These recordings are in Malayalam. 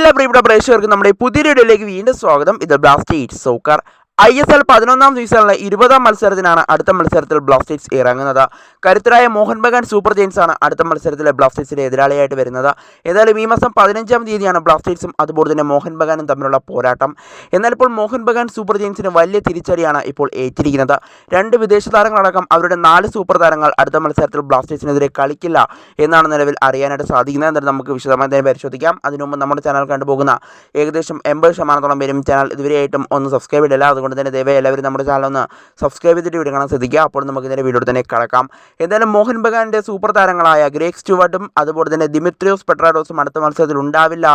എല്ലാ പ്രിയപ്പെട്ട പ്രേക്ഷകർക്കും നമ്മുടെ പുതിയ വീഡിയോയിലേക്ക് വീണ്ടും സ്വാഗതം. ഇത് ബ്ലാസ്റ്റേഴ്സ് സോക്കർ ISL 11ാം സീസണിലെ 20ാം മത്സരത്തിനാണ് അടുത്ത മത്സരത്തിൽ ബ്ലാസ്റ്റേഴ്സ് ഇറങ്ങുന്നത്. കരുത്തരായ മോഹൻ ബഗാൻ സൂപ്പർ ജയൻസ് ആണ് അടുത്ത മത്സരത്തിലെ ബ്ലാസ്റ്റേഴ്സിന്റെ എതിരാളിയായിട്ട് വരുന്നത്. ഏതായാലും ഈ മാസം 15ാം തീയതിയാണ് ബ്ലാസ്റ്റേഴ്സും അതുപോലെ തന്നെ മോഹൻ ബഗാനും തമ്മിലുള്ള പോരാട്ടം. എന്നാൽ ഇപ്പോൾ മോഹൻ ബഗാൻ സൂപ്പർ ജയൻസിന് വലിയ തിരിച്ചടിയാണ് ഇപ്പോൾ ഏറ്റിരിക്കുന്നത്. 2 വിദേശ താരങ്ങളടക്കം അവരുടെ 4 സൂപ്പർ താരങ്ങൾ അടുത്ത മത്സരത്തിൽ ബ്ലാസ്റ്റേഴ്സിനെതിരെ കളിക്കില്ല എന്നാണ് നിലവിൽ അറിയാനായിട്ട് സാധിക്കുന്നത്. എന്നാലും നമുക്ക് വിശദമായി തന്നെ പരിശോധിക്കാം. അതിനുമുമ്പ് നമ്മുടെ ചാനൽ കണ്ടുപോകുന്ന ഏകദേശം 80% പേരും ചാനൽ ഇതുവരെയായിട്ടും ഒന്ന് സബ്സ്ക്രൈബ് ചെയ്തില്ല. അതുകൊണ്ട് തന്നെ ദയവായി എല്ലാവരും നമ്മുടെ ചാനൽ ഒന്ന് സബ്സ്ക്രൈബ് ചെയ്തിട്ട് വീഡിയോ കാണാൻ ശ്രദ്ധിക്കുക. അപ്പോൾ നമുക്ക് ഇതിൻ്റെ വീഡിയോ തന്നെ കിടക്കാം. എന്തായാലും മോഹൻ ബഗാൻ്റെ സൂപ്പർ താരങ്ങളായ ഗ്രേഗ് സ്റ്റുവർട്ടും അതുപോലെ തന്നെ ദിമിത്രിയോസ് പെട്രാഡോസും അടുത്ത മത്സരത്തിൽ ഉണ്ടാവില്ല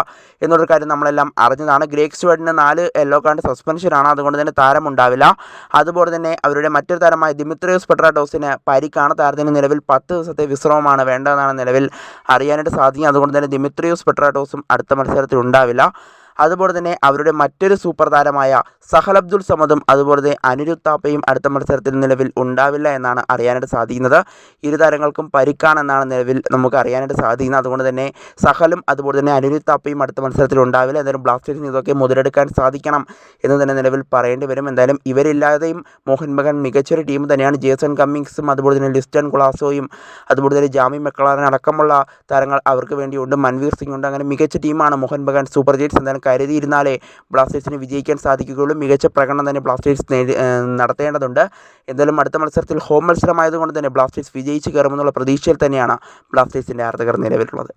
എന്നൊരു കാര്യം നമ്മളെല്ലാം അറിഞ്ഞതാണ്. ഗ്രേഗ് സ്റ്റുവർട്ടിന് 4 യെല്ലോ കാർഡ് സസ്പെൻഷനാണ്, അതുകൊണ്ട് തന്നെ താരമുണ്ടാവില്ല. അതുപോലെ തന്നെ അവരുടെ മറ്റൊരു താരമായ ദിമിത്രിയോസ് പെട്രാഡോസിന് പരിക്കാണ്. താരത്തിന് നിലവിൽ 10 ദിവസത്തെ വിശ്രമമാണ് വേണ്ടതെന്നാണ് നിലവിൽ അറിയാനായിട്ട് സാധിക്കുന്നത്. അതുകൊണ്ട് തന്നെ ദിമിത്രിയോസ് പെട്രാഡോസും അടുത്ത മത്സരത്തിൽ ഉണ്ടാവില്ല. അതുപോലെ തന്നെ അവരുടെ മറ്റൊരു സൂപ്പർ താരമായ സഹൽ അബ്ദുൾ സമദും അതുപോലെ തന്നെ അനിരുദ്ധ് താപ്പയും അടുത്ത മത്സരത്തിൽ നിലവിൽ ഉണ്ടാവില്ല എന്നാണ് അറിയാനായിട്ട് സാധിക്കുന്നത്. ഇരു താരങ്ങൾക്കും പരിക്കാണെന്നാണ് നിലവിൽ നമുക്ക് അറിയാനായിട്ട് സാധിക്കുന്നത്. അതുകൊണ്ട് തന്നെ സഹലും അതുപോലെ തന്നെ അനിരുദ്ധ് താപ്പയും അടുത്ത മത്സരത്തിൽ ഉണ്ടാവില്ല. എന്തായാലും ബ്ലാസ്റ്റേഴ്സിന് ഇതൊക്കെ മുതലെടുക്കാൻ സാധിക്കണം എന്ന് തന്നെ നിലവിൽ പറയേണ്ടി വരും. എന്തായാലും ഇവരില്ലാതെയും മോഹൻ ബഗാൻ മികച്ചൊരു ടീം തന്നെയാണ്. ജേസൺ കമ്മിങ്സും അതുപോലെ തന്നെ ലിസ്റ്റൺ കുളാസോയും അതുപോലെ തന്നെ ജാമി മെക്ലാറൻ അടക്കമുള്ള താരങ്ങൾ അവർക്ക് വേണ്ടിയുണ്ട്. മൻവീർ സിംഗ് ഉണ്ട്. അങ്ങനെ മികച്ച ടീമാണ് മോഹൻ ബഗാൻ സൂപ്പർ ജയൻസ്. എന്തായാലും കരുതിയിരുന്നാലേ ബ്ലാസ്റ്റേഴ്സിന് വിജയിക്കാൻ സാധിക്കുകയുള്ളൂ. മികച്ച പ്രകടനം തന്നെ ബ്ലാസ്റ്റേഴ്സ് നടത്തേണ്ടതുണ്ട്. എന്തായാലും അടുത്ത മത്സരത്തിൽ ഹോം മത്സരമായതുകൊണ്ട് തന്നെ ബ്ലാസ്റ്റേഴ്സ് വിജയിച്ച് കയറുമെന്നുള്ള പ്രതീക്ഷയിൽ തന്നെയാണ് ബ്ലാസ്റ്റേഴ്സിൻ്റെ ആരാധകർ നിലവിലുള്ളത്.